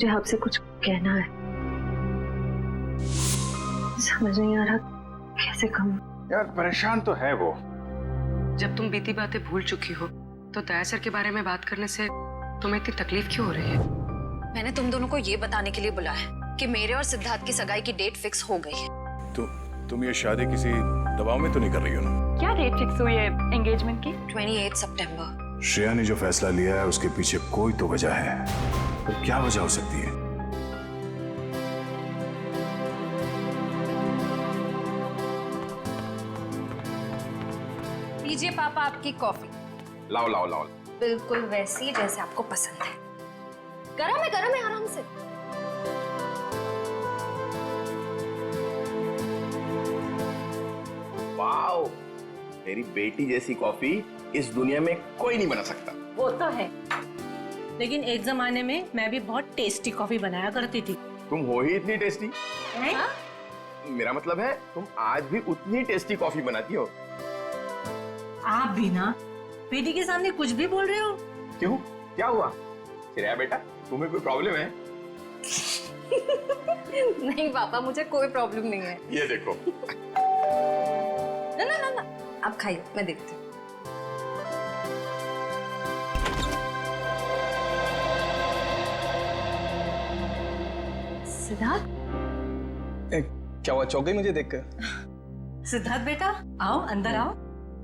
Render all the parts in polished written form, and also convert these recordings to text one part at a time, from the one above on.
मुझे आपसे कुछ कहना है, समझ नहीं आ रहा कैसे कहूँ। यार परेशान तो है वो। जब तुम बीती बातें भूल चुकी हो तो दया सर के बारे में बात करने से तुम्हें इतनी तकलीफ क्यों हो रही है? मैंने तुम दोनों को ये बताने के लिए बुलाया है कि मेरे और सिद्धार्थ की सगाई की डेट फिक्स हो गई है। तुम ये शादी किसी दबाव में तो नहीं कर रही हो ना? क्या डेट फिक्स हुई है एंगेजमेंट की? 28 सितंबर। श्रेया ने जो फैसला लिया है उसके पीछे कोई तो वजह है। तो क्या वजह हो सकती है? लीजिए पापा आपकी कॉफी। लाओ लाओ लाओ। बिल्कुल वैसी जैसे आपको पसंद है। गरम है आराम से। वाओ, मेरी बेटी जैसी कॉफी इस दुनिया में कोई नहीं बना सकता। वो तो है, लेकिन एक जमाने में मैं भी बहुत टेस्टी कॉफी बनाया करती थी। तुम हो ही इतनी टेस्टी। मेरा मतलब है तुम आज भी उतनी टेस्टी कॉफी बनाती हो। आप भी ना बेटी के सामने कुछ भी बोल रहे हो। क्यों, क्या हुआ? श्रेया बेटा, तुम्हें कोई प्रॉब्लम है? नहीं पापा, मुझे कोई प्रॉब्लम नहीं है। ये देखो। ना आप खाइए, मैं देखती हूँ। सिद्धार्थ, क्या हुआ, चौक गई मुझे देखकर? सिद्धार्थ बेटा आओ, अंदर आओ।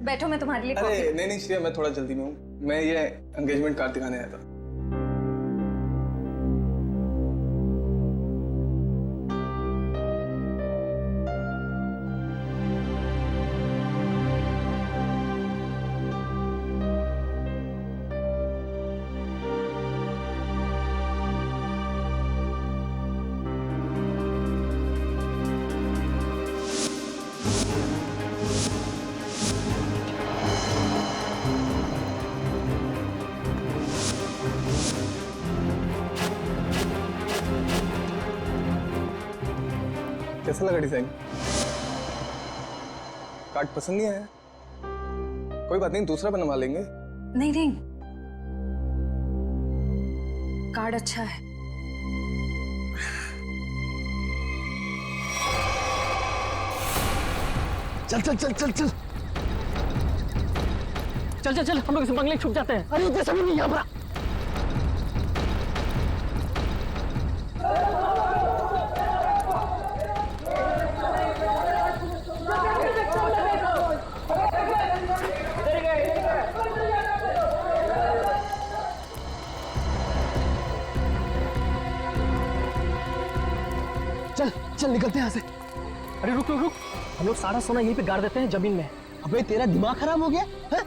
बैठो, मैं तुम्हारे लिए अरे कॉफी। नहीं श्रेया, मैं थोड़ा जल्दी में हूँ। मैं ये एंगेजमेंट कार्ड दिखाने आया था। कैसा लगा डिजाइन? कार्ड पसंद नहीं आया? कोई बात नहीं, दूसरा बनवा लेंगे। नहीं, कार्ड अच्छा है। चल चल चल चल चल चल चल चल, हम लोग इस बंगले में छुप जाते हैं। अरे उधर सभी नहीं, यहाँ पर। चल चल निकलते हैं यहाँ से। अरे रुक रुक रुक, हम लोग सारा सोना यहीं पे गाड़ देते हैं जमीन में। अबे तेरा दिमाग खराब हो गया है?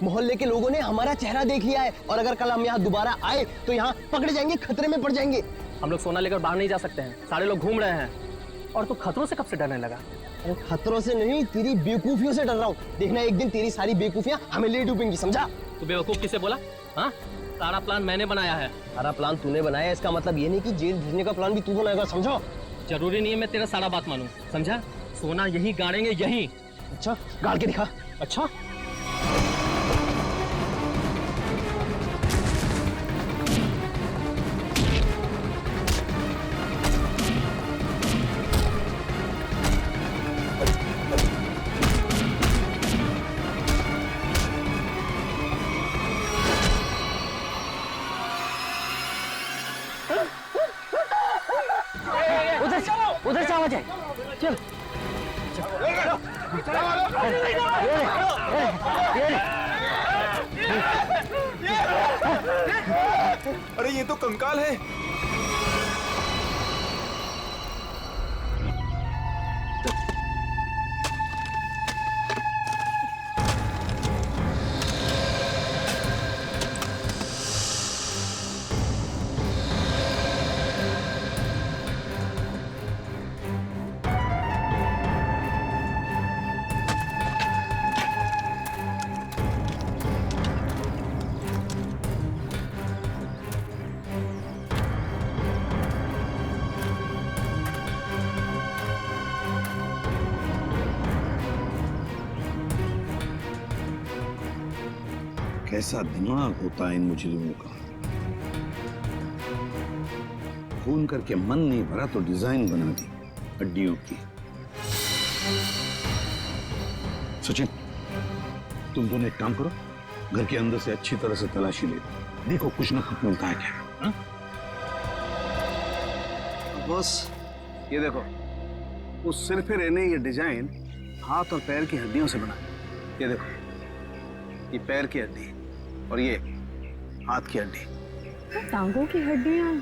मोहल्ले के लोगों ने हमारा चेहरा देख लिया है और अगर कल हम यहाँ दोबारा आए तो यहाँ पकड़े जाएंगे, खतरे में पड़ जाएंगे। हम लोग सोना लेकर बाहर नहीं जा सकते हैं, सारे लोग घूम रहे हैं। और तू खतरों से कब से डरने लगा? अरे खतरों से नहीं, तेरी बेवकूफियों से डर रहा हूँ। देखना एक दिन तेरी सारी बेवकूफियां हमें ले डूबेंगी, समझा? तू बेवकूफ किसे बोला? हाँ, सारा प्लान मैंने बनाया है। सारा प्लान तूने बनाया, इसका मतलब ये नहीं कि जेल भेजने का प्लान भी तू बनाएगा, समझो? जरूरी नहीं है मैं तेरा सारा बात मानूं, समझा? सोना यहीं गाड़ेंगे, यहीं। अच्छा, गाड़ के दिखा। अच्छा, उधर से आवाज है। चल अरे ये तो कंकाल है। कैसा दिमाग होता है इन मुजरिमों का। खून करके मन नहीं भरा तो डिजाइन बना दी हड्डियों की। सचिन, तुम दोनों एक काम करो, घर के अंदर से अच्छी तरह से तलाशी ले देखो कुछ ना कुछ मिलता है क्या। बॉस ये देखो, उस सिर पे रहने ये डिजाइन हाथ और पैर की हड्डियों से बना। ये देखो, ये पैर की हड्डी और ये हाथ की हड्डी। टांगों की हड्डियां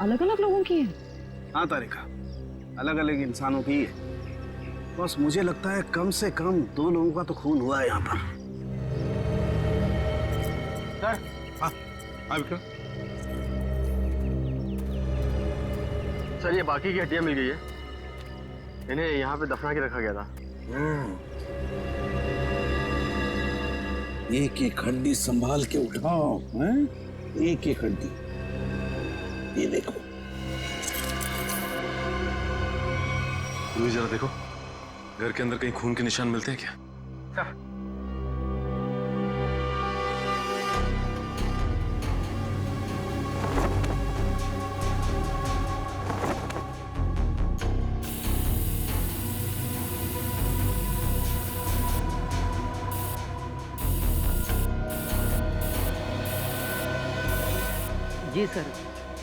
अलग अलग लोगों की हैं। हाँ तारिका, अलग अलग इंसानों की है। बस मुझे लगता है कम से कम 2 लोगों का तो खून हुआ है यहाँ पर। सर, हाँ विक्रम। सर ये बाकी की हड्डियां मिल गई है, इन्हें यहाँ पे दफना के रखा गया था। एक एक हड्डी संभाल के उठाओ, हैं? एक एक हड्डी। ये देखो, जरा देखो, घर के अंदर कहीं खून के निशान मिलते हैं क्या? जी सर,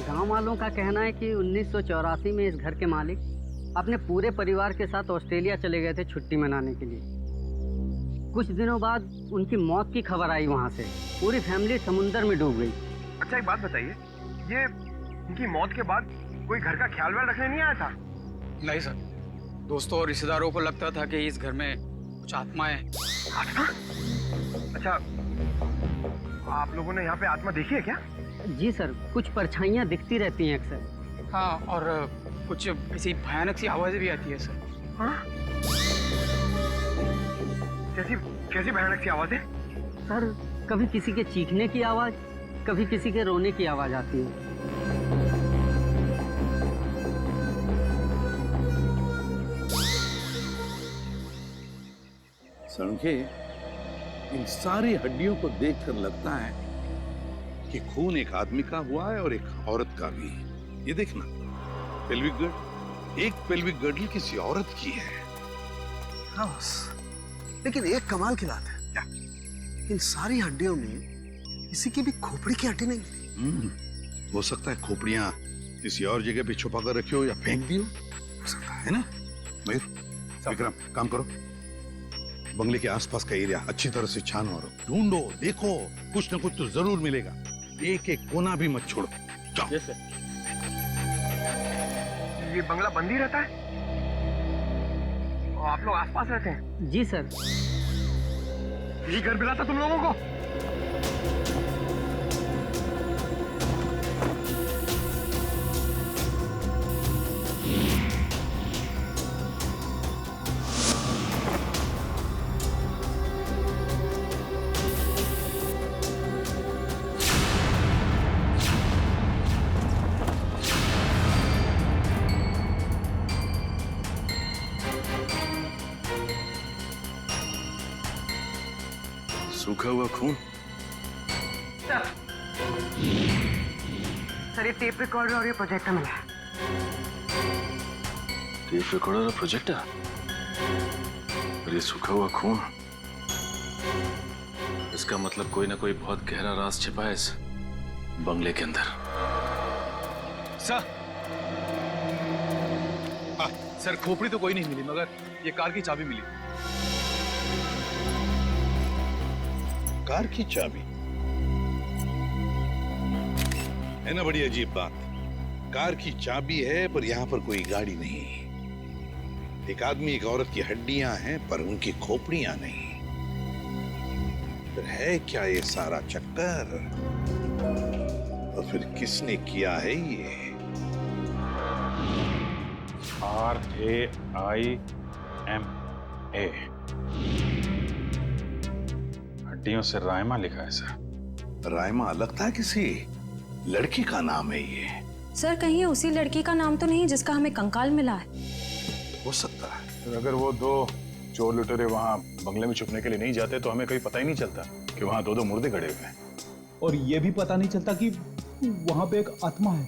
गांव वालों का कहना है कि 1984 में इस घर के मालिक अपने पूरे परिवार के साथ ऑस्ट्रेलिया चले गए थे छुट्टी मनाने के लिए। कुछ दिनों बाद उनकी मौत की खबर आई वहां से। पूरी फैमिली समुंदर में डूब गई। अच्छा एक बात बताइए, ये इनकी मौत के बाद कोई घर का ख्याल वाल रखने नहीं आया था? नहीं सर, दोस्तों और रिश्तेदारों को लगता था कि इस घर में कुछ आत्माएं। आत्मा? अच्छा, आप लोगों ने यहाँ पे आत्मा देखी है क्या? जी सर, कुछ परछाइयाँ दिखती रहती हैं अक्सर। हाँ, और कुछ ऐसी भयानक सी आवाजें भी आती है सर। हाँ? कैसी भयानक सी आवाजें? सर, कभी किसी के चीखने की आवाज, कभी किसी के रोने की आवाज आती है। सणखे, इन सारी हड्डियों को देखकर लगता है कि खून एक आदमी का हुआ है और एक औरत का भी। ये देखना, पेल्विक गर्ड, एक पेल्विक गर्डल किसी औरत की है। हाँ बस, लेकिन एक कमाल की बात है, क्या? इन सारी हड्डियों में किसी की भी खोपड़ी की हड्डी नहीं मिली। हो सकता है खोपड़ियां किसी और जगह पे छुपा कर रखी हो या फेंक दी हो सकता है ना। मयूर, विक्रम, काम करो, बंगले के आसपास का एरिया अच्छी तरह से छानो और ढूंढो, देखो, कुछ ना कुछ तो जरूर मिलेगा। एक एक कोना भी मत छोड़ो। जाओ। yes, ये बंगला बंद ही रहता है और आप लोग आसपास रहते हैं? जी सर। यही घर मिला था तुम लोगों को? सूखा हुआ खून। सर ये टेप रिकॉर्डर और ये प्रोजेक्टर मिला है। टेप रिकॉर्डर और प्रोजेक्टर और ये सूखा हुआ खून, इसका मतलब कोई ना कोई बहुत गहरा राज छिपा है इस बंगले के अंदर। सर, सर खोपड़ी तो कोई नहीं मिली, मगर ये कार की चाबी मिली। कार की चाबी है ना, बड़ी अजीब बात। कार की चाबी है पर यहाँ पर कोई गाड़ी नहीं। एक आदमी एक औरत की हड्डियां हैं पर उनकी खोपड़ियां नहीं। फिर है क्या ये सारा चक्कर? और फिर किसने किया है ये? RAIMA, हड्डियों से रायमा लिखा है सर। रायमा लगता है किसी लड़की का नाम है ये। सर कहीं उसी लड़की का नाम तो नहीं जिसका हमें कंकाल मिला है? हो सकता है। तो अगर वो 2 चोर लुटेरे वहाँ बंगले में छुपने के लिए नहीं जाते तो हमें कभी पता ही नहीं चलता कि वहाँ 2 मुर्दे गड़े हुए हैं। और ये भी पता नहीं चलता कि वहाँ पे एक आत्मा है।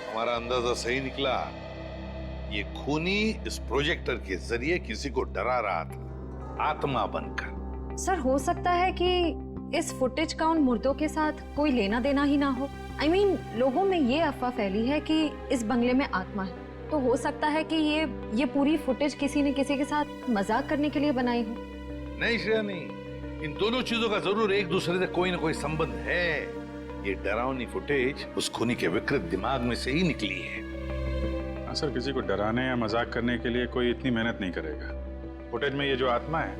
तुम्हारा अंदाजा सही निकला। ये खूनी इस प्रोजेक्टर के जरिए किसी को डरा रहा था, आत्मा बनकर। सर हो सकता है कि इस फुटेज का उन मुर्दों के साथ कोई लेना देना ही ना हो। I mean, लोगों में ये अफवाह फैली है कि इस बंगले में आत्मा है, तो हो सकता है कि ये पूरी फुटेज किसी ने किसी के साथ मजाक करने के लिए बनाई हो। नहीं श्रेया नहीं, इन दोनों चीजों का जरूर एक दूसरे से कोई ना कोई संबंध है। ये डरावनी फुटेज उस खूनी के विकृत दिमाग में से ही निकली है। हाँ सर, किसी को डराने या मजाक करने के लिए कोई इतनी मेहनत नहीं करेगा। फुटेज में ये जो आत्मा है,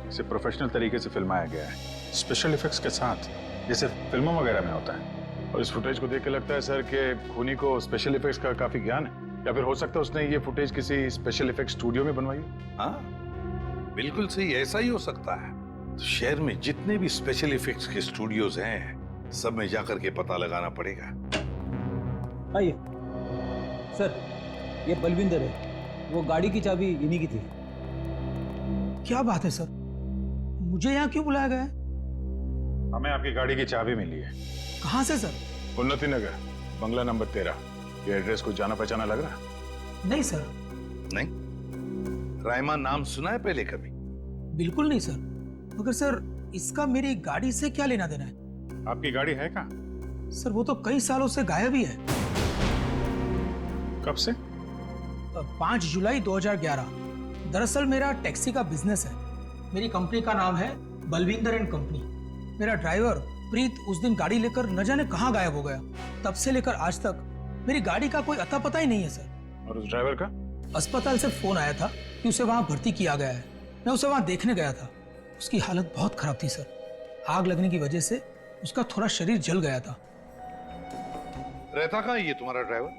इसे प्रोफेशनल तरीके से फिल्माया गया है, स्पेशल इफेक्ट्स के साथ, जैसे फिल्मों वगैरह में होता है। और इस फुटेज को देख के लगता है सर कि खूनी को स्पेशल इफेक्ट्स का काफी ज्ञान है, या फिर हो सकता है उसने ये फुटेज किसी स्पेशल इफेक्ट स्टूडियो में बनवाई हो। हाँ बिल्कुल सही, ऐसा ही हो सकता है। तो शहर में जितने भी स्पेशल इफेक्ट्स के स्टूडियोज हैं, सब में जाकर के पता लगाना पड़ेगा। आइए सर, ये बलविंदर है, वो गाड़ी की चाबी इन्हीं की थी। क्या बात है सर, मुझे यहाँ क्यों बुलाया गया है? हमें आपकी गाड़ी की चाबी मिली है। कहाँ से सर? उन्नति नगर, बंगला नंबर 13। ये एड्रेस को जाना पहचाना लग रहा है? नहीं सर। नहीं? रायमा नाम सुना है पहले कभी? बिल्कुल नहीं सर। मगर सर, इसका मेरी गाड़ी से क्या लेना देना है? आपकी गाड़ी है कहाँ? सर वो तो कई सालों से गायब ही है। कब से? 5 जुलाई 2011। दरअसल मेरा टैक्सी का बिजनेस है। मेरी कंपनी का नाम है बलविंदर एंड कंपनी। मेरा ड्राइवर प्रीत उस दिन गाड़ी लेकर न जाने कहाँ गायब हो गया। तब से लेकर आज तक मेरी गाड़ी का कोई अता पता ही नहीं है सर। और उस ड्राइवर का? अस्पताल से फोन आया था कि उसे वहां भर्ती किया गया है। मैं उसे वहां देखने गया था। उसकी हालत बहुत खराब थी सर। आग लगने की वजह से उसका थोड़ा शरीर जल गया था। रहता कहाँ ये तुम्हारा ड्राइवर?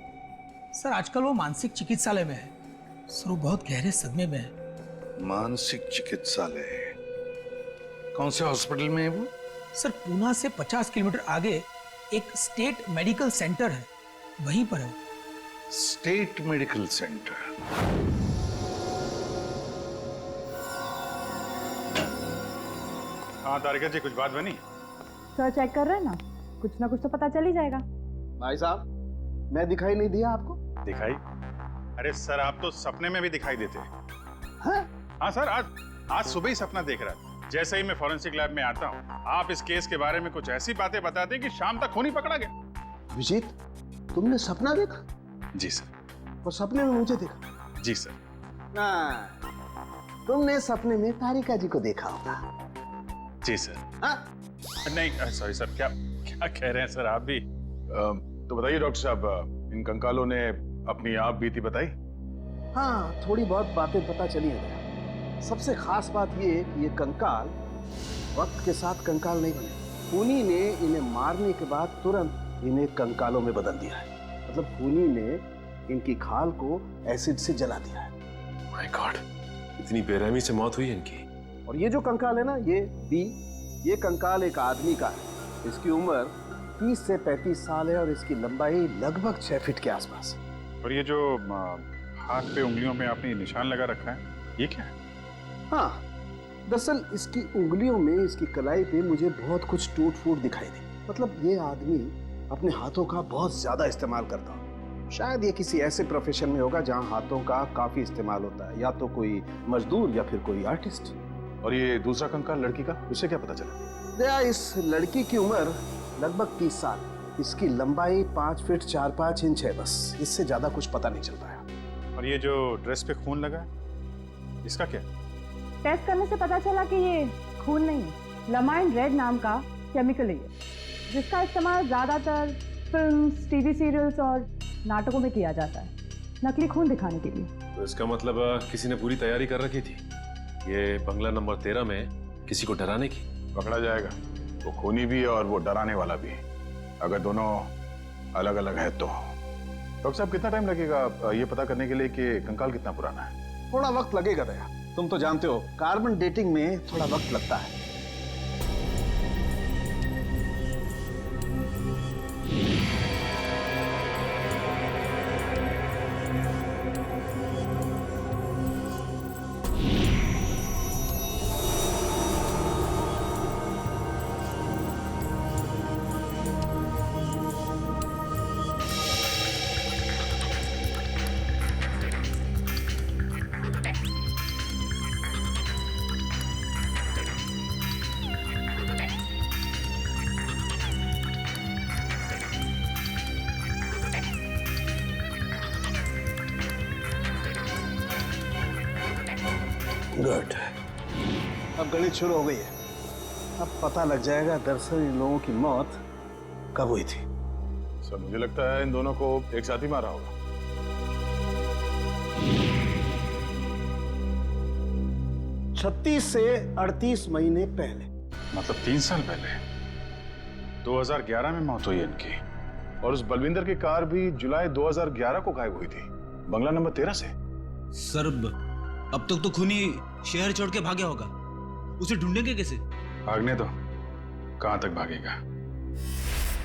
सर आजकल वो मानसिक चिकित्सालय में है। सर वो बहुत गहरे सदमे में है। मानसिक चिकित्सालय? कौन से हॉस्पिटल में है वो? सर पूना से 50 किलोमीटर आगे एक स्टेट मेडिकल सेंटर है, वहीं पर है। State medical centre? हाँ तारिका जी, कुछ बात बनी? सर चेक कर रहे हैं ना, कुछ ना कुछ तो पता चल ही जाएगा। भाई साहब, मैं दिखाई नहीं दिया आपको? दिखाई? अरे सर, आप तो सपने में भी दिखाई देते हैं। हाँ सर, आज सुबह ही सपना देख रहा था। जैसे ही मैं फॉरेंसिक लैब में आता हूँ, आप इस केस के बारे में कुछ ऐसी बातें बताते हैं कि शाम तक खूनी पकड़ा गया। विजीत, तुमने सपना देखा? जी सर। और सपने में मुझे देखा? जी सर। तुमने सपने में तारिका जी को देखा होगा। जी सर। नहीं सॉरी सर, क्या कह रहे हैं सर आप भी? तो बताइए डॉक्टर साहब, इन कंकालों ने अपनी आप बीती बताई? हाँ, थोड़ी बहुत बातें पता चली है। सबसे खास बात ये है कि ये कंकाल वक्त के साथ कंकाल नहीं बने। खूनी ने इन्हें मारने के बाद तुरंत इन्हें कंकालों में बदल दिया है। मतलब खूनी ने इनकी खाल को एसिड से जला दिया है। माय गॉड, इतनी बेरहमी से मौत हुई इनकी। और ये जो कंकाल है ना, ये कंकाल एक आदमी का है। इसकी उम्र 30 से 35 साल है और इसकी लंबाई लगभग 6 फीट के आसपास है। और ये जो हाथ पे उंगलियों में आपने निशान लगा रखा है, ये क्या है? हाँ, दरअसल इसकी उंगलियों में, इसकी कलाई पे मुझे बहुत कुछ टूट फूट दिखाई दी। मतलब ये आदमी अपने हाथों का बहुत ज्यादा इस्तेमाल करता हो। शायद ये किसी ऐसे प्रोफेशन में होगा जहाँ हाथों का काफी इस्तेमाल होता है, या तो कोई मजदूर या फिर कोई आर्टिस्ट। और ये दूसरा कंकाल लड़की का, उसे क्या पता चला? दया, इस लड़की की उम्र लगभग 30 साल। इसकी लंबाई 5 फीट 4-5 इंच है, बस इससे ज्यादा कुछ पता नहीं चल पाया। और ये जो ड्रेस पे खून लगा है, इसका क्या? टेस्ट करने से पता चला कि ये खून नहीं है, लमाइन रेड नाम का केमिकल है, जिसका इस्तेमाल ज्यादातर फिल्म्स, टीवी सीरियल्स और नाटकों में किया जाता है, नकली खून दिखाने के लिए। तो इसका मतलब किसी ने पूरी तैयारी कर रखी थी, ये बंगला नंबर 13 में किसी को डराने की। पकड़ा जाएगा, वो खूनी भी है और वो डराने वाला भी है, अगर दोनों अलग अलग है तो। डॉक्टर साहब, कितना टाइम लगेगा ये पता करने के लिए कि कंकाल कितना पुराना है? थोड़ा वक्त लगेगा दया, तुम तो जानते हो कार्बन डेटिंग में थोड़ा वक्त लगता है। गुड। अब गणित शुरू हो गई है। अब पता लग जाएगा दरअसल इन लोगों की मौत कब हुई थी। सर मुझे लगता है इन दोनों को एक साथ ही मारा होगा। 36 से 38 महीने पहले, मतलब 3 साल पहले 2011 में मौत हुई इनकी। और उस बलविंदर की कार भी जुलाई 2011 को गायब हुई थी, बंगला नंबर 13 से। सर अब तक तो खूनी शहर छोड़ के भागा होगा, उसे ढूंढेंगे कैसे? भागने दो, कहां तक भागेगा?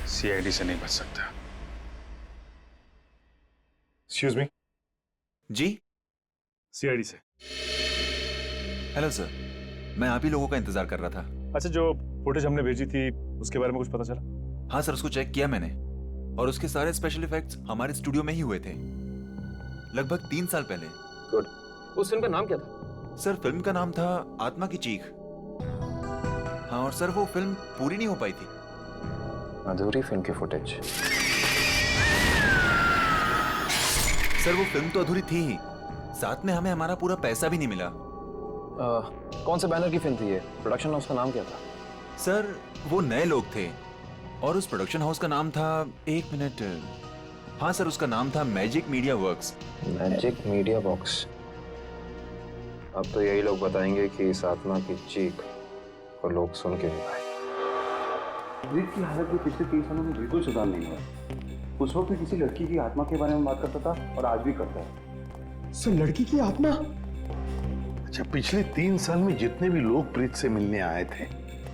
सीआईडी से नहीं बच सकता। Excuse me. जी सीआईडी से। हेलो सर, मैं आप ही लोगों का इंतजार कर रहा था। अच्छा, जो फुटेज हमने भेजी थी उसके बारे में कुछ पता चला? हाँ सर, उसको चेक किया मैंने और उसके सारे स्पेशल इफेक्ट्स हमारे स्टूडियो में ही हुए थे, लगभग 3 साल पहले। गुड। उस फिल्म का नाम क्या था? सर फिल्म का नाम था आत्मा की चीख। हाँ, और सर वो फिल्म पूरी नहीं हो पाई थी। अधूरी फिल्म की फुटेज। सर वो फिल्म तो अधूरी थी ही, साथ में हमें हमारा पूरा पैसा भी नहीं मिला। कौन से बैनर की फिल्म थी ये? प्रोडक्शन हाउस का नाम क्या था? सर वो नए लोग थे और उस प्रोडक्शन हाउस का नाम था, 1 मिनट, हाँ सर उसका नाम था magic media works. Magic media box. अब तो यही लोग बताएंगे कि इस आत्मा की चीख को लोग सुन के नहीं पाए। प्रीत की हालत में पिछले 3 सालों में बिल्कुल सुधार नहीं हुआ। उस वक्त किसी लड़की की आत्मा के बारे में बात करता था और आज भी करता है। सर लड़की की आत्मा? अच्छा, पिछले 3 साल में जितने भी लोग प्रीत से मिलने आए थे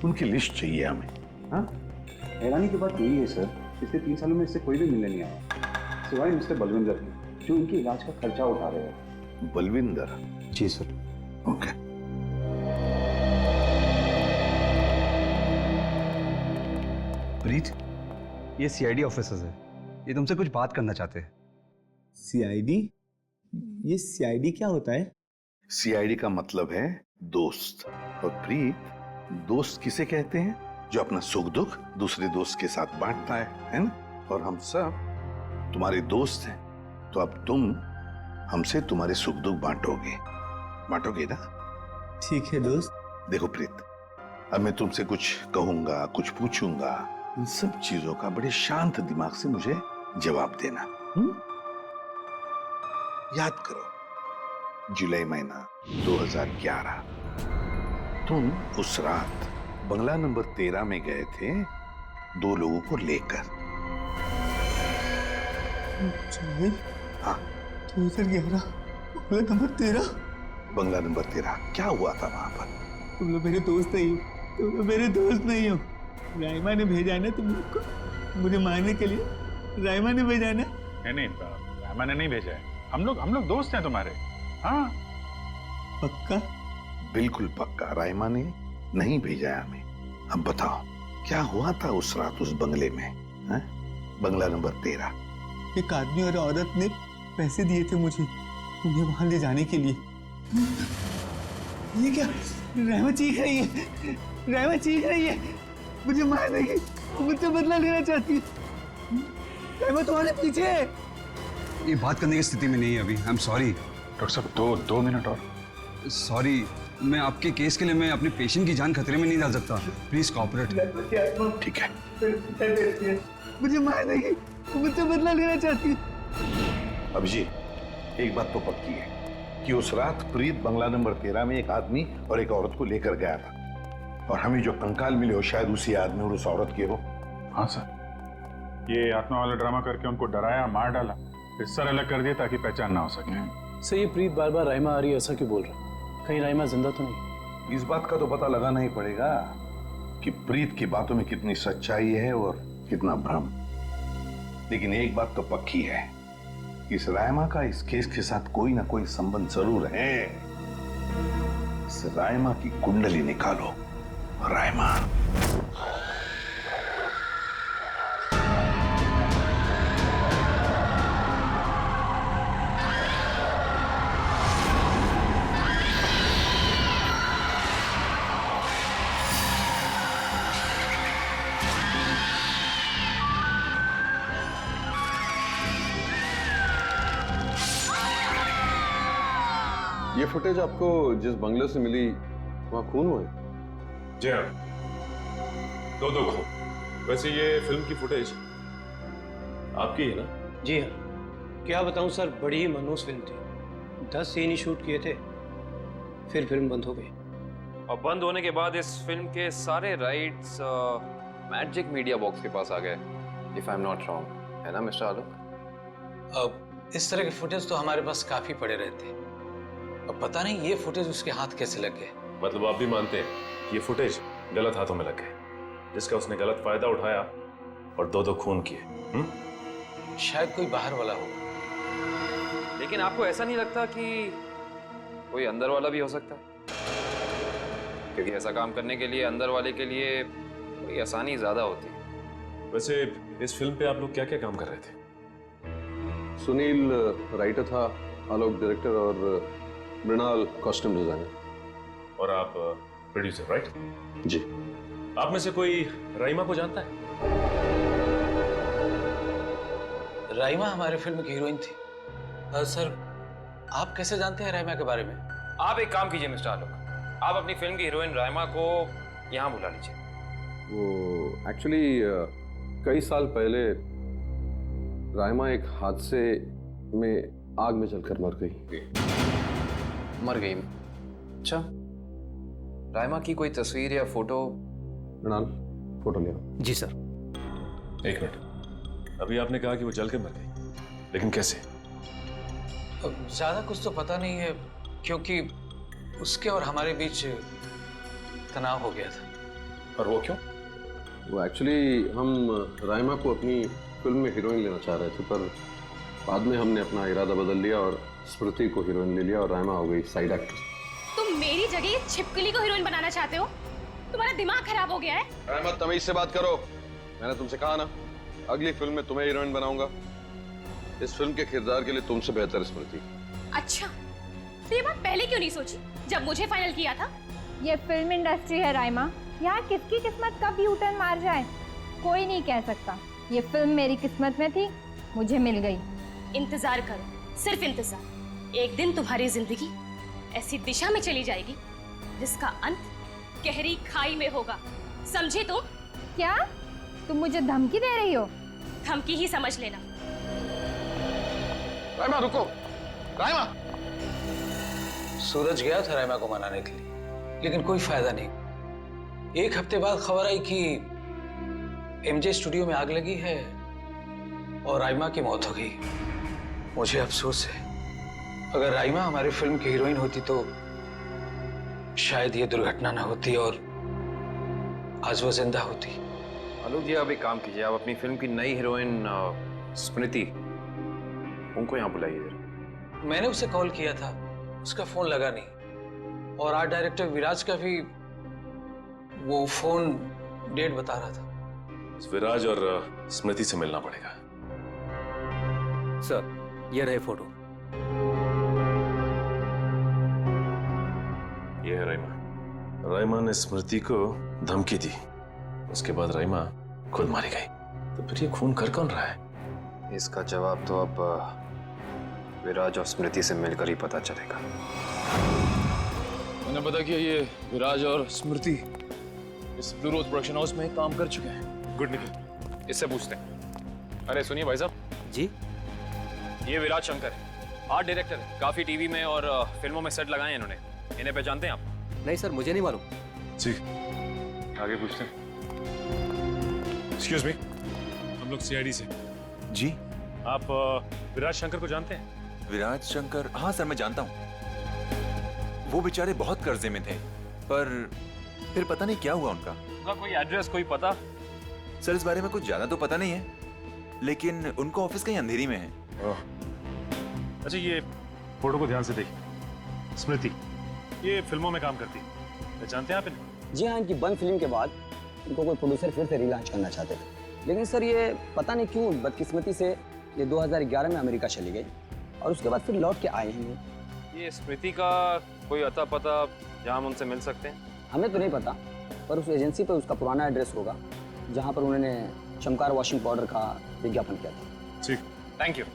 उनकी लिस्ट चाहिए हमें। हाँ, हैरानी की बात यही है सर, पिछले 3 सालों में इससे कोई भी मिलने नहीं आया सिवाय मिस्टर बलविंदर के, जो इनके इलाज का खर्चा उठा रहे हैं। बलविंदर? जी सर। ओके। प्रीत, ये सीआईडी ऑफिसर्स है, ये तुमसे कुछ बात करना चाहते हैं। सीआईडी? ये सीआईडी क्या होता है? सीआईडी का मतलब है दोस्त। और प्रीत, दोस्त किसे कहते हैं? जो अपना सुख दुख दूसरे दोस्त के साथ बांटता है ना? और हम सब तुम्हारे दोस्त हैं, तो अब तुम हमसे तुम्हारे सुख दुख बांटोगे ना? ठीक है दोस्त। देखो प्रीत, अब मैं तुमसे कुछ कहूंगा, कुछ पूछूंगा, इन सब चीजों का बड़े शांत दिमाग से मुझे जवाब देना। याद करो, जुलाई महीना 2011, तुम उस रात बंगला नंबर 13 में गए थे 2 लोगों को लेकर। हाँ, 2011, बंगला नंबर 13। बंगला नंबर 13, क्या हुआ था वहां पर? तुम लोग मेरे दोस्त नहीं हो, तुम लोग मेरे दोस्त नहीं हो। राइमा ने भेजा है ना तुम लोग को मुझे मारने के लिए? राइमा ने भेजा है ना? नहीं, राइमा ने नहीं भेजा है। हम लोग दोस्त हैं तुम्हारे। हाँ पक्का? बिल्कुल पक्का, राइमा ने नहीं भेजा है हमें। अब बताओ क्या हुआ था उस रात उस बंगले में, है? बंगला नंबर 13। एक आदमी और औरत ने पैसे दिए थे मुझे उन्हें वहां ले जाने के लिए। ये क्या? राइमा चीख रही है, राइमा चीख रही है, मुझे मार देगी, मुझसे बदला लेना चाहती है। राइमा तुम्हारे पीछे है। ये बात करने की स्थिति में नहीं है अभी। आई एम सॉरी डॉक्टर साहब, 2 मिनट और। सॉरी, मैं आपके केस के लिए मैं अपने पेशेंट की जान खतरे में नहीं डाल सकता। Please cooperate. ठीक है। मुझे मार देगी, मुझसे बदला लेना चाहती है। अभिजीत, एक बात तो पक्की है कि उस रात प्रीत बंगला नंबर 13 में एक आदमी और एक औरत को लेकर गया था, और हमें जो कंकाल मिले हो शायद उसी आदमी और उस औरत के हो। हाँ सर, ये आत्मा वाला ड्रामा करके उनको डराया, मार डाला, फिर सर अलग कर दिया ताकि पहचान ना हो सके। सर, ये प्रीत बार बार राइमा आ रही है ऐसा क्यों बोल रहा है? कहीं राइमा जिंदा तो नहीं? इस बात का तो पता लगाना ही पड़ेगा कि प्रीत की बातों में कितनी सच्चाई है और कितना भ्रम। लेकिन एक बात तो पक्की है, इस राइमा का इस केस के साथ कोई ना कोई संबंध जरूर है। इस राइमा की कुंडली निकालो। राइमा। ये फुटेज आपको जिस बंगले से मिली वहाँ खून हुए? जी हाँ, दो खून। वैसे ये फिल्म की फुटेज आपकी है ना? जी हाँ, क्या बताऊं सर, बड़ी ही मनहूस फिल्म थी। 10 सीन ही शूट किए थे, फिर फिल्म बंद हो गई। और बंद होने के बाद इस फिल्म के सारे राइट्स मैजिक मीडिया बॉक्स के पास आ गए, if I am not wrong, है ना मिस्टर आलोक? अब इस तरह के फुटेज तो हमारे पास काफी पड़े रहते हैं। अब पता नहीं ये फुटेज उसके हाथ कैसे लग गए। मतलब आप भी मानते हैं कि ये फुटेज गलत हाथों में लग गए, जिसका उसने गलत फायदा उठाया और दो खून किए? शायद कोई बाहर वाला हो। लेकिन आपको ऐसा नहीं लगता कि कोई अंदर वाला भी हो सकता है? क्योंकि ऐसा काम करने के लिए अंदर वाले के लिए कोई आसानी ज्यादा होती है। वैसे इस फिल्म पे आप लोग क्या क्या काम कर रहे थे? सुनील राइटर था, आलोक डायरेक्टर और मृणाल कॉस्ट्यूम डिजाइनर। और आप प्रोड्यूसर, राइट? जी। आप में से कोई राइमा को जानता है? राइमा हमारे फिल्म की हीरोइन थी। सर, आप कैसे जानते हैं राइमा के बारे में? आप एक काम कीजिए मिस्टर आलोक, आप अपनी फिल्म की हीरोइन राइमा को यहाँ बुला लीजिए। वो एक्चुअली कई साल पहले राइमा एक हादसे में आग में जलकर मर गई। मर गई? अच्छा, राइमा की कोई तस्वीर या फोटो? मृणाल, फोटो ले आओ। जी सर। एक मिनट, अभी आपने कहा कि वो जल के मर गई, लेकिन कैसे? ज्यादा कुछ तो पता नहीं है, क्योंकि उसके और हमारे बीच तनाव हो गया था। और वो क्यों? वो एक्चुअली हम राइमा को अपनी फिल्म में हीरोइन लेना चाह रहे थे, पर बाद में हमने अपना इरादा बदल लिया और स्मृति को हीरोइन ले लिया और राइमा हो गई साइड एक्ट्रेस। तुम मेरी जगह ये छिपकली को हीरोइन बनाना चाहते हो? तुम्हारा दिमाग खराब हो गया है? राइमा, तमीज से बात करो। मैंने तुमसे कहा ना, अगली फिल्म में तुम्हें हीरोइन बनाऊंगा। इस फिल्म के किरदार के लिए तुमसे बेहतर स्मृति। अच्छा, तो ये बात पहले क्यों नहीं सोची जब मुझे फाइनल किया था? ये फिल्म इंडस्ट्री है राइमा, यहाँ किसकी किस्मत कब यू टर्न मार जाए कोई नहीं कह सकता। ये फिल्म मेरी किस्मत में थी, मुझे मिल गई। इंतजार करो, सिर्फ इंतजार। एक दिन तुम्हारी जिंदगी ऐसी दिशा में चली जाएगी जिसका अंत गहरी खाई में होगा, समझे तुम? क्या तुम मुझे धमकी दे रही हो? धमकी ही समझ लेना। राइमा रुको, राइमा। सूरज गया था राइमा को मनाने के लिए, लेकिन कोई फायदा नहीं। एक हफ्ते बाद खबर आई कि एमजे स्टूडियो में आग लगी है और राइमा की मौत हो गई। मुझे अफसोस है, अगर राइमा हमारी फिल्म की हीरोइन होती तो शायद ये दुर्घटना ना होती और आज वो जिंदा होती। आलोक जी, आप एक काम कीजिए, आप अपनी फिल्म की नई हीरोइन स्मृति, उनको यहाँ बुलाइए। मैंने उसे कॉल किया था, उसका फोन लगा नहीं, और आर्ट डायरेक्टर विराज का भी वो फोन डेट बता रहा था। विराज और स्मृति से मिलना पड़ेगा। सर, ये रहे फोटो। ये है राइमा। राइमा ने स्मृति को धमकी दी, उसके बाद राइमा खुद मारी गई। तो फिर ये खून कर कौन रहा है? इसका जवाब तो अब विराज और स्मृति से मिलकर ही पता चलेगा। मैंने पता किया, ये विराज और स्मृति इस ब्लू रोज प्रोडक्शन हाउस में काम कर चुके हैं। गुड निकल, इससे पूछते हैं। अरे सुनिए भाई साहब जी, ये विराज शंकर है, आर्ट डायरेक्टर है, काफी टीवी में और फिल्मों में सेट लगाए हैं इन्होंने। इन्हें पहचानते हैं आप? नहीं सर, मुझे नहीं मालूम। जी, आगे पूछते हैं। एक्सक्यूज मी, हम लोग सीआईडी से। जी, आप विराज शंकर को जानते हैं? विराज शंकर? हाँ सर, मैं जानता हूँ। वो बेचारे बहुत कर्जे में थे, पर फिर पता नहीं क्या हुआ उनका। उनका कोई एड्रेस, कोई पता? सर, इस बारे में कुछ ज्यादा तो पता नहीं है, लेकिन उनका ऑफिस कहीं अंधेरी में है। अच्छा, ये फोटो को ध्यान से देखिए। स्मृति ये फिल्मों में काम करती है, पहचानते हैं आप इन्हें? जी हाँ, इनकी बंद फिल्म के बाद इनको कोई प्रोड्यूसर फिर से रिलॉन्च करना चाहते थे, लेकिन सर ये पता नहीं क्यों बदकिस्मती से ये 2011 में अमेरिका चली गई और उसके बाद फिर लौट के आए हैं। ये स्मृति का कोई अता पता जहाँ हम उनसे मिल सकते हैं? हमें तो नहीं पता, पर उस एजेंसी पर उसका पुराना एड्रेस होगा जहाँ पर उन्होंने चमकार वॉशिंग पाउडर का विज्ञापन किया था। ठीक, थैंक यू।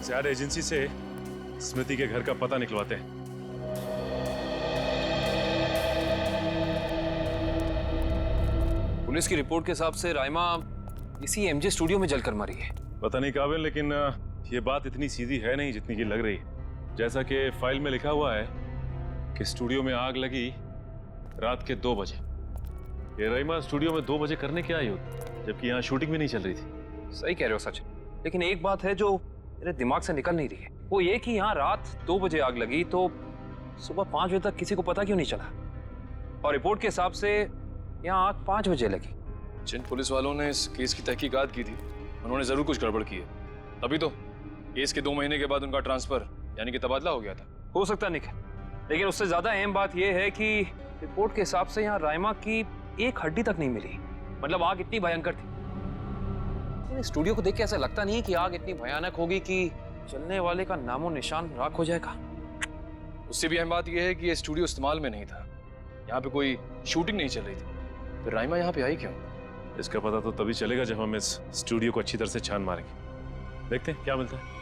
यार एजेंसी से स्मृति के घर का पता निकलवाते हैं। पुलिस की रिपोर्ट के हिसाब से राइमा इसी एमजे स्टूडियो में जलकर मरी है। पता नहीं काबिल, लेकिन ये बात इतनी सीधी है नहीं जितनी की लग रही है। जैसा कि फाइल में लिखा हुआ है कि स्टूडियो में आग लगी रात के 2 बजे। ये राइमा स्टूडियो में 2 बजे करने क्या आई होती, जबकि यहाँ शूटिंग भी नहीं चल रही थी। सही कह रहे हो सचिन, लेकिन एक बात है जो मेरे दिमाग से निकल नहीं रही है, वो ये कि यहाँ रात 2 बजे आग लगी तो सुबह 5 बजे तक किसी को पता क्यों नहीं चला? और रिपोर्ट के हिसाब से यहाँ आग 5 बजे लगी। जिन पुलिस वालों ने इस केस की तहकीकात की थी उन्होंने जरूर कुछ गड़बड़ की है, तभी तो केस के 2 महीने के बाद उनका ट्रांसफर यानी कि तबादला हो गया था। हो सकता है निखिल, लेकिन उससे ज्यादा अहम बात यह है कि रिपोर्ट के हिसाब से यहाँ राइमा की एक हड्डी तक नहीं मिली। मतलब आग इतनी भयंकर थी। स्टूडियो को देख के ऐसा लगता नहीं कि आग इतनी भयानक होगी कि चलने वाले का नामो निशान राख हो जाएगा। उससे भी अहम बात यह है कि ये स्टूडियो इस्तेमाल में नहीं था, यहाँ पे कोई शूटिंग नहीं चल रही थी, फिर राइमा यहाँ पे आई क्यों? इसका पता तो तभी चलेगा जब हम इस स्टूडियो को अच्छी तरह से छान मारेंगे। देखते हैं क्या मिलता है।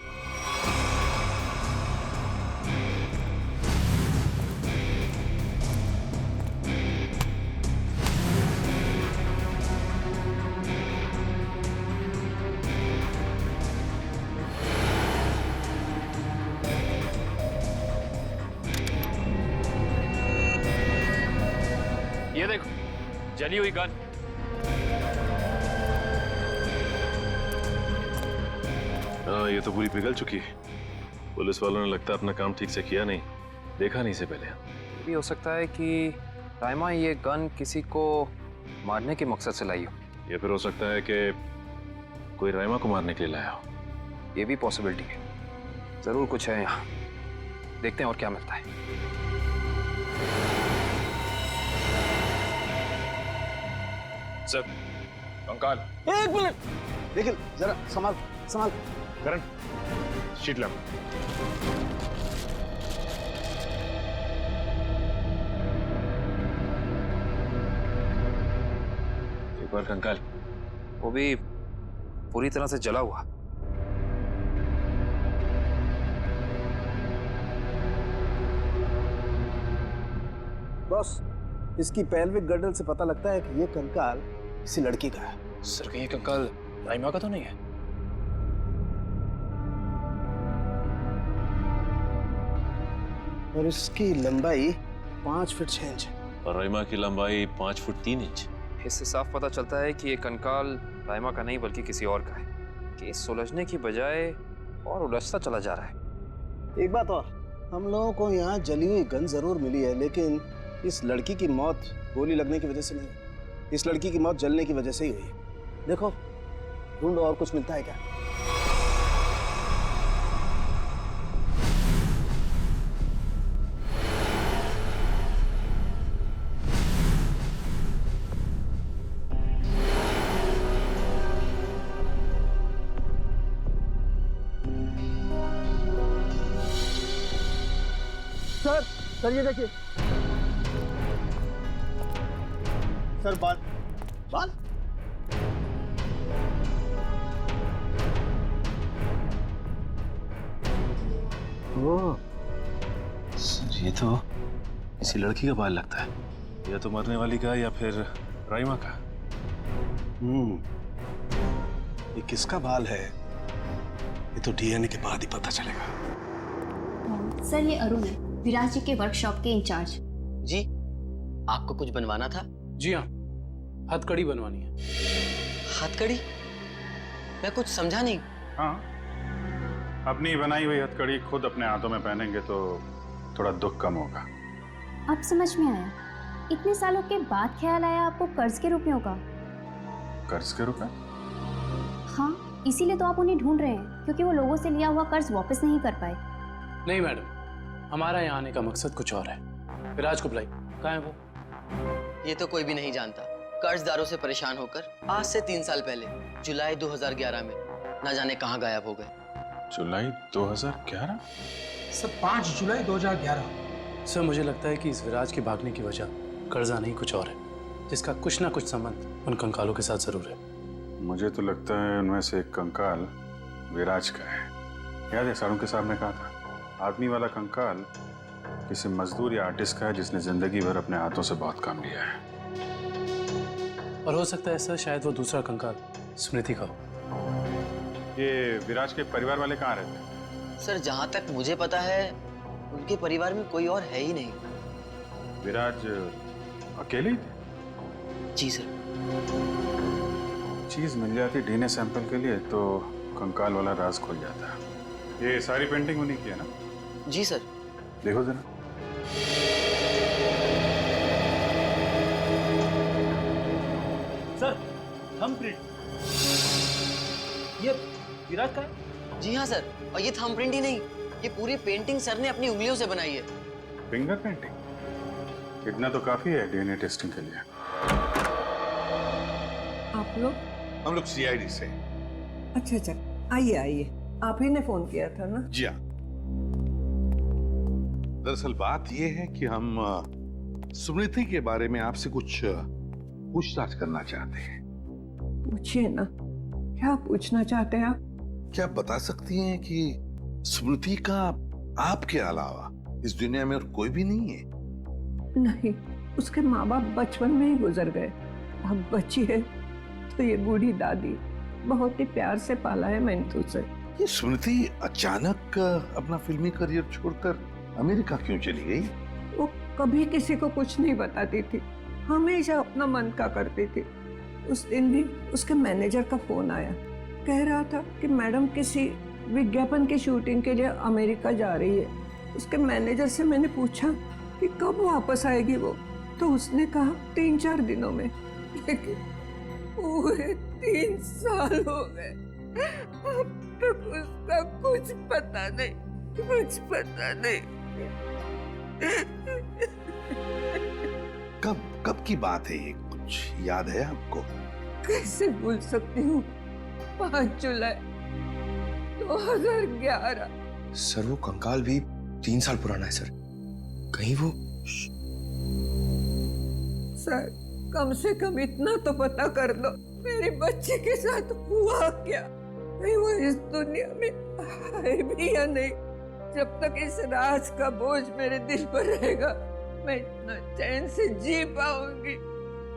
ये देखो, जली हुई गन। हाँ, ये तो पूरी पिघल चुकी है। पुलिस वालों ने लगता है अपना काम ठीक से किया नहीं, देखा नहीं इसे पहले। भी हो सकता है कि राइमा ये गन किसी को मारने के मकसद से लाई हो, या फिर हो सकता है कि कोई राइमा को मारने के लिए लाया हो। ये भी पॉसिबिलिटी है। जरूर कुछ है यहाँ, देखते हैं और क्या मिलता है। सर, कंकाल। 1 मिनट, देखिए जरा संभाल संभाल। करण, शीट ला। एक बार कंकाल, वो भी पूरी तरह से जला हुआ। बॉस, इसकी पेल्विक गर्डल से पता लगता है कि ये कंकाल किसी लड़की का है। सर, कहीं ये कंकाल राइमा का तो नहीं है? और इसकी लंबाई 5 फीट 6 इंच है। और राइमा की लंबाई 5 फुट 3 इंच। इससे साफ पता चलता है कि ये कंकाल राइमा का नहीं बल्कि किसी और का है। केस सुलझने की बजाय और उलझता चला जा रहा है। एक बात और, हम लोगों को यहाँ जली हुई गन जरूर मिली है, लेकिन इस लड़की की मौत गोली लगने की वजह से नहीं, इस लड़की की मौत जलने की वजह से ही हुई है। देखो, ढूंढो और कुछ मिलता है क्या। सर ये देखिए सर, बाल बाल सर, ये तो किसी लड़की का बाल लगता है, या तो मरने वाली का या फिर राइमा का। ये किसका बाल है ये तो डीएनए के बाद ही पता चलेगा। सर, ये अरुण है, विराज जी के वर्कशॉप के इंचार्ज। जी, आपको कुछ बनवाना था? जी हाँ, हथकड़ी बनवानी है। हथकड़ी? मैं कुछ समझा नहीं। हाँ, अपनी बनाई हुई हथकड़ी खुद अपने हाथों में पहनेंगे तो थोड़ा दुख कम होगा। अब समझ में आया, इतने सालों के बाद ख्याल आया आपको कर्ज के रूप में होगा। कर्ज के रूप में? हाँ, इसीलिए तो आप उन्हें ढूंढ रहे हैं, क्योंकि वो लोगों से लिया हुआ कर्ज वापस नहीं कर पाए। नहीं मैडम, हमारा यहाँ आने का मकसद कुछ और है। विराज को बुलाई, कहाँ है वो? ये तो कोई भी नहीं जानता। कर्जदारों से परेशान होकर आज से 3 साल पहले जुलाई 2011 में ना जाने कहाँ गायब हो गए। जुलाई 2011? सर, 5 जुलाई 2011। सर, मुझे लगता है कि इस विराज के भागने की वजह कर्जा नहीं कुछ और है, जिसका कुछ ना कुछ संबंध उन कंकालों के साथ जरूर है। मुझे तो लगता है उनमें से एक कंकाल विराज का है। याद है सारुण के साहब ने कहा था आदमी वाला कंकाल किसी मजदूर या आर्टिस्ट का है जिसने जिंदगी भर अपने हाथों से बहुत काम लिया है। और हो सकता है सर शायद वो दूसरा कंकाल स्मृति का हो। ये विराज के परिवार वाले कहाँ रहते हैं? सर जहाँ तक मुझे पता है उनके परिवार में कोई और है ही नहीं। विराज अकेले ही थे? जी सर। चीज मिल जाती डीएनए सैंपल के लिए तो कंकाल वाला राज खुल जाता। ये सारी पेंटिंग उन्हीं की है ना? जी सर। देखो जरा। सर थंबप्रिंट ये विराट का है? जी हाँ सर, और ये थंबप्रिंट ही नहीं, ये पूरी पेंटिंग सर ने अपनी उंगलियों से बनाई है। Finger painting? इतना तो काफी है डीएनए टेस्टिंग के लिए। आप लोग? हम लोग सीआईडी से। अच्छा अच्छा, आइए आइए, आप ही ने फोन किया था ना? जी हाँ। दरअसल बात यह है कि हम स्मृति के बारे में आपसे कुछ पूछताछ करना चाहते हैं। पूछिए ना, क्या पूछना चाहते हैं आप? क्या आप बता सकती हैं कि स्मृति का आपके अलावा इस दुनिया में और कोई भी नहीं है? नहीं, उसके माँ बाप बचपन में ही गुजर गए। अब बची है तो ये बूढ़ी दादी, बहुत ही प्यार से पाला है मैंने उसे। ये स्मृति अचानक अपना फिल्मी करियर छोड़कर अमेरिका क्यों चली गई? वो कभी किसी को कुछ नहीं बताती थी, हमेशा अपना मन का करती थी। उस दिन भी उसके मैनेजर का फोन आया, कह रहा था कि मैडम किसी विज्ञापन की शूटिंग के लिए अमेरिका जा रही है। उसके मैनेजर से मैंने पूछा कि कब वापस आएगी वो, तो उसने कहा 3-4 दिनों में। लेकिन पूरे 3 साल हो गए, अब तक उसका कुछ पता नहीं, कुछ पता नहीं। कब की बात है ये, कुछ याद है आपको? कैसे भूल सकती हूँ, 5 जुलाई 2011। सर वो कंकाल भी 3 साल पुराना है सर, कहीं वो। सर कम से कम इतना तो पता कर लो, मेरी बच्ची के साथ हुआ क्या? कहीं वो इस दुनिया में है भी या नहीं? जब तक इस राज का बोझ मेरे दिल पर रहेगा, मैं इतना चैन से जी पाऊंगी,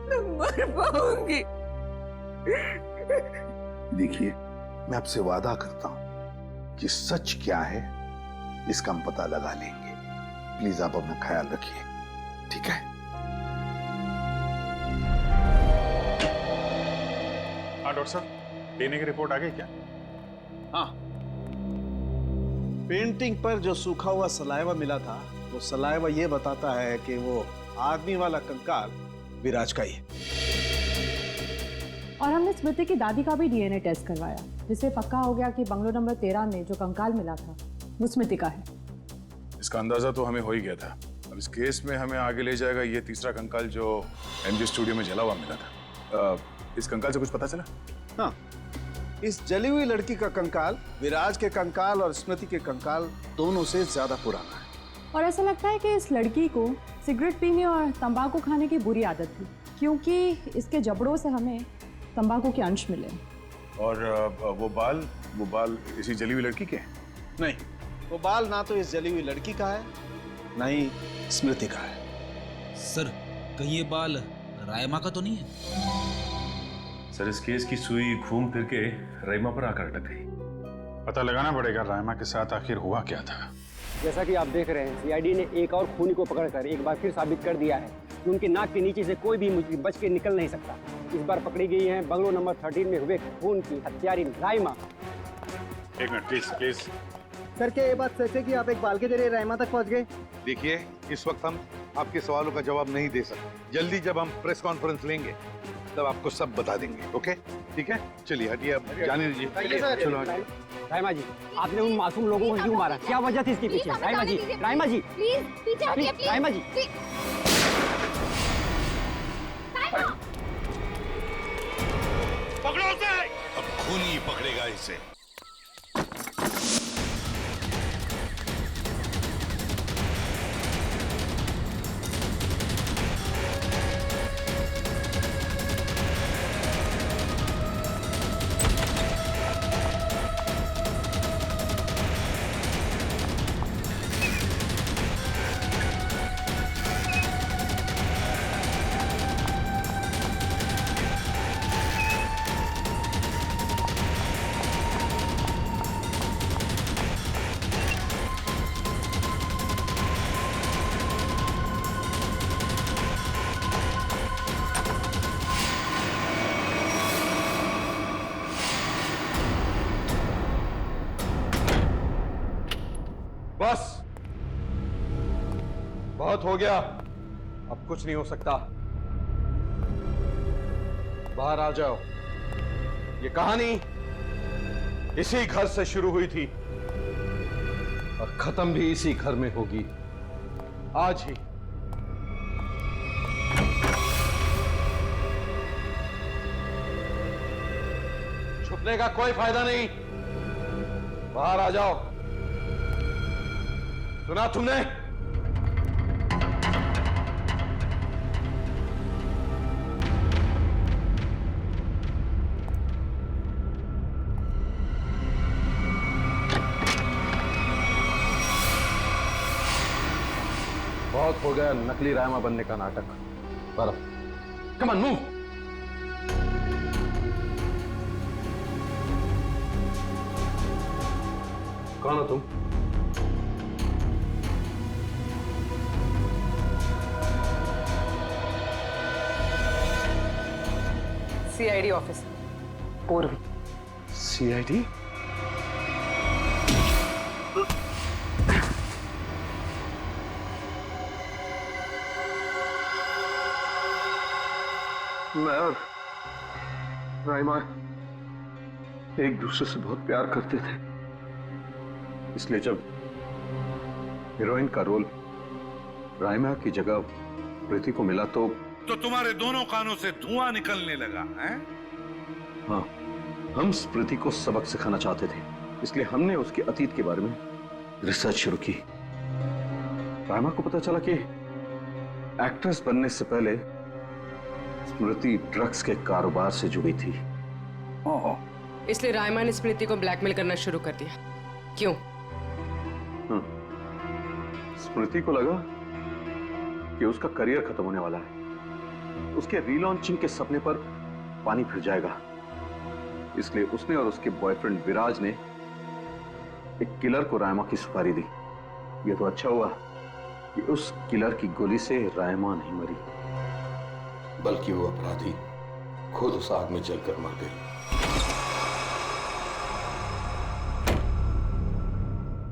न मर पाऊंगी। देखिए, मैं आपसे वादा करता हूं कि सच क्या है इसका हम पता लगा लेंगे। प्लीज आप अपना ख्याल रखिए, ठीक है? हाँ डॉक्टर साहब, डीएनए की रिपोर्ट आ गई क्या? हाँ, पेंटिंग पर जो सूखा हुआ सलाइवा मिला था, वो सलाइवा ये बताता है कि वो आदमी वाला कंकाल विराज का ही है। और हमने स्मृति की दादी का भी डीएनए टेस्ट करवाया, जिससे पक्का हो गया कि बंगलो नंबर 13 में जो कंकाल मिला था वो स्मृति का है। इसका अंदाजा तो हमें हो ही गया था। अब इस केस में हमें आगे ले जाएगा ये तीसरा कंकाल जो एमजे स्टूडियो में जला हुआ मिला था। इस कंकाल से कुछ पता चला? हाँ, इस जली हुई लड़की का कंकाल विराज के कंकाल और स्मृति के कंकाल दोनों से ज्यादा पुराना है। और ऐसा लगता है कि इस लड़की को सिगरेट पीने और तंबाकू खाने की बुरी आदत थी, क्योंकि इसके जबड़ों से हमें तंबाकू के अंश मिले। और वो बाल इसी जली हुई लड़की के हैं? नहीं, वो बाल ना तो इस जली हुई लड़की का है, ना ही स्मृति का है। सर कहीं ये बाल रायमा का तो नहीं है? सर इस केस की सुई घूम फिर के रायमा पर आकर अटक गई। पता लगाना पड़ेगा रायमा के साथ आखिर हुआ क्या था। जैसा कि आप देख रहे हैं, सीआईडी ने एक और खूनी को पकड़कर एक बार फिर साबित कर दिया है कि उनके नाक के नीचे से कोई भी मुजरिम बच के निकल नहीं सकता। इस बार पकड़ी गई है बंगलो नंबर 13 में हुए खून की हत्यारी रायमा। एक मिनट प्लीज। सर क्या ये बात सच है कि आप एक बाल के जरिए रायमा तक पहुंच गए? देखिए, इस वक्त हम आपके सवालों का जवाब नहीं दे सकते। जल्दी जब हम प्रेस कॉन्फ्रेंस लेंगे तब आपको सब बता देंगे। ओके, ठीक है? चलिए हटिए, अब जाने दीजिए। चलो हटिए। रायमा जी, आपने उन मासूम लोगों को क्यों मारा? क्या वजह थी इसके पीछे? रायमा जी, रायमा जी, प्लीज पीछे हटिए, प्लीज। रायमा जी, पकड़ो उसे। अब खूनी पकड़ेगा इसे। बस, बहुत हो गया, अब कुछ नहीं हो सकता। बाहर आ जाओ। ये कहानी इसी घर से शुरू हुई थी और खत्म भी इसी घर में होगी, आज ही। छुपने का कोई फायदा नहीं, बाहर आ जाओ। सुना तुमने? बहुत हो गया नकली रायमा बनने का नाटक। पर कम ऑन मूव। कौन हो तुम? सीआईडी ऑफिस पूर्वी। सीआईडी? मैं और राइमा एक दूसरे से बहुत प्यार करते थे, इसलिए जब हीरोइन का रोल राइमा की जगह प्रीति को मिला तो तुम्हारे दोनों कानों से धुआं निकलने लगा है? हाँ, हम स्मृति को सबक सिखाना चाहते थे, इसलिए हमने उसके अतीत के बारे में रिसर्च शुरू की। राइमा को पता चला कि एक्ट्रेस बनने से पहले स्मृति ड्रग्स के कारोबार से जुड़ी थी। इसलिए राइमा ने स्मृति को ब्लैकमेल करना शुरू कर दिया। क्यों? स्मृति को लगा कि उसका करियर खत्म होने वाला है, उसके रीलॉन्चिंग के सपने पर पानी फिर जाएगा, इसलिए उसने और उसके बॉयफ्रेंड विराज ने एक किलर को रायमा की सुपारी दी। यह तो अच्छा हुआ कि उस किलर की गोली से रायमा नहीं मरी, बल्कि वो अपराधी खुद उस आग में जलकर मर गई।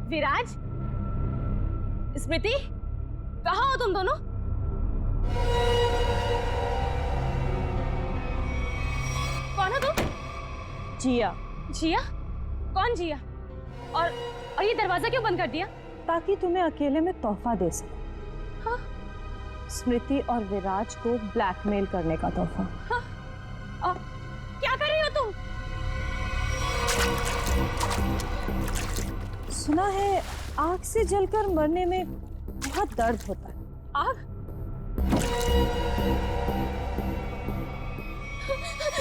विराज, स्मृति, कहाँ हो तुम दोनों? कौन हो तुम? जिया। जिया? कौन जिया? और ये दरवाजा क्यों बंद कर दिया? ताकि तुम्हें अकेले में तोहफा दे सके। हाँ? स्मृति और विराज को ब्लैकमेल करने का तोहफा। हाँ? क्या कर रही हो तुम? सुना है आग से जलकर मरने में बहुत दर्द होता है। आग?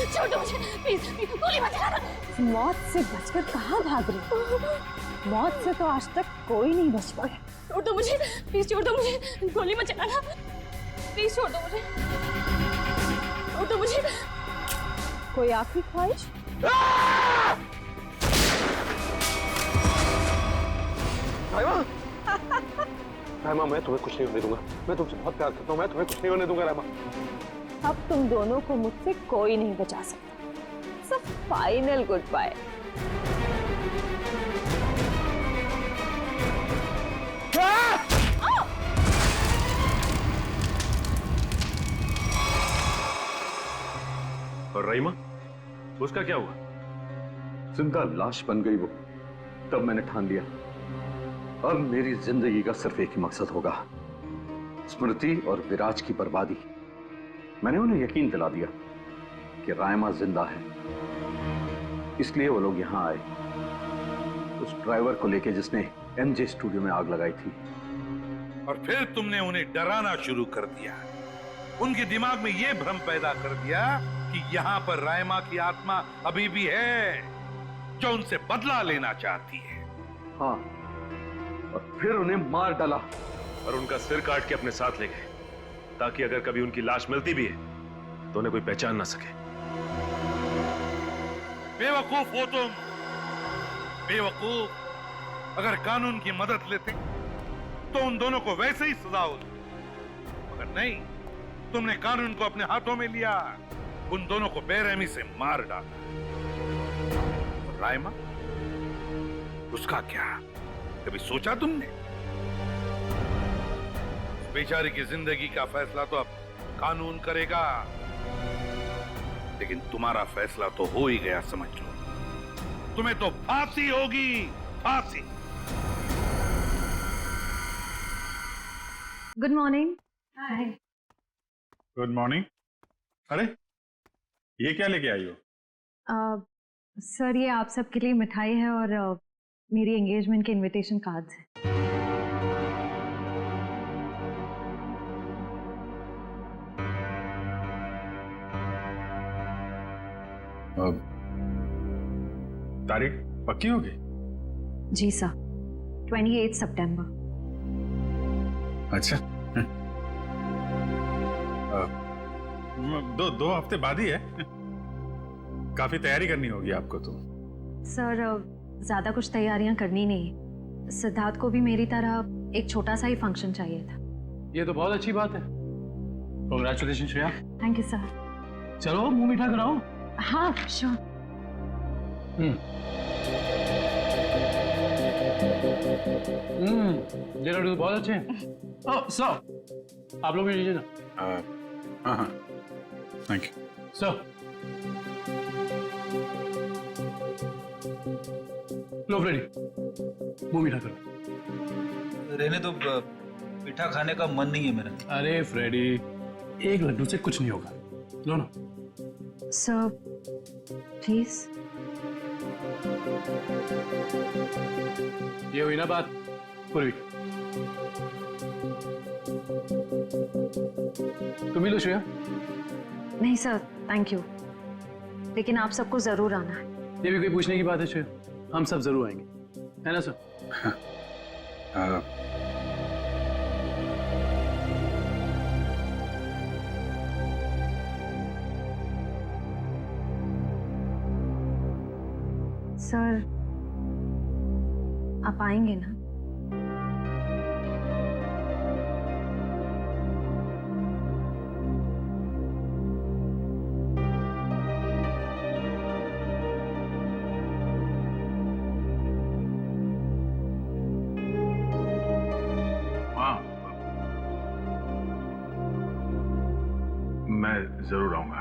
छोड़ दो मुझे, प्लीज, गोली मत चलाना। मौत से बचकर कहाँ भाग रही हो? मौत से तो आज तक कोई नहीं बच पाया। छोड़ दो मुझे, प्लीज छोड़ दो मुझे, गोली मत चलाना, प्लीज छोड़ दो मुझे, छोड़ दो मुझे। कोई आखिरी ख्वाहिश? रायमा, मैं तुम्हें कुछ नहीं होने दूंगा। मैं तुमसे बहुत प्यार करता हूँ, मैं तुम्हें कुछ नहीं होने दूंगा रायमा। अब तुम दोनों को मुझसे कोई नहीं बचा सकता। सब फाइनल गुड बाय। और रहीमा, उसका क्या हुआ? जिंदा लाश बन गई वो। तब मैंने ठान लिया, अब मेरी जिंदगी का सिर्फ एक ही मकसद होगा, स्मृति और विराज की बर्बादी। मैंने उन्हें यकीन दिला दिया कि रायमा जिंदा है, इसलिए वो लोग यहां आए, उस ड्राइवर को लेके जिसने एमजे स्टूडियो में आग लगाई थी। और फिर तुमने उन्हें डराना शुरू कर दिया, उनके दिमाग में यह भ्रम पैदा कर दिया कि यहां पर रायमा की आत्मा अभी भी है, जो उनसे बदला लेना चाहती है। हाँ, और फिर उन्हें मार डाला और उनका सिर काट के अपने साथ ले गए, ताकि अगर कभी उनकी लाश मिलती भी है तो उन्हें कोई पहचान ना सके। बेवकूफ हो तुम, बेवकूफ। अगर कानून की मदद लेते तो उन दोनों को वैसे ही सजा होती, मगर नहीं, तुमने कानून को अपने हाथों में लिया, उन दोनों को बेरहमी से मार डाला। और रायमा, उसका क्या? कभी सोचा तुमने? उस बेचारे की जिंदगी का फैसला तो अब कानून करेगा, लेकिन तुम्हारा फैसला तो हो ही गया, समझ लो। तुम्हें तो फांसी होगी, फांसी। Good morning. Hi. Good morning. अरे ये क्या लेके आई हो? सर ये आप सबके लिए मिठाई है और मेरी एंगेजमेंट के इनविटेशन कार्ड्स हैं। तारीख पक्की होगी? जी सर, 28 सितंबर। अच्छा। दो हफ्ते बाद ही है। काफी तैयारी करनी होगी आपको तो। सर ज्यादा कुछ तैयारियां करनी नहीं, सिद्धार्थ को भी मेरी तरह एक छोटा सा ही फंक्शन चाहिए था। ये तो बहुत अच्छी बात है। Congratulation Shreya. Thank you sir. चलो मुंह मीठा कराओ। हाँ श्योर। ये लड्डू तो बहुत अच्छे हैं। ओह सर, आप लोग भी लीजिए ना। हाँ हाँ, थैंक यू सर। लो फ्रेडी, मुंह मीठा करो। रहने तो मीठा खाने का मन नहीं है मेरा। अरे फ्रेडी, एक लड्डू से कुछ नहीं होगा, लो ना। Sir please. ये हुई ना बात पूर्वी। तुम भी लो श्रेया। नहीं सर थैंक यू, लेकिन आप सबको जरूर आना है। ये भी कोई पूछने की बात है श्रेया? हम सब जरूर आएंगे, है ना सर? सर आप आएंगे ना? मैं जरूर आऊंगा।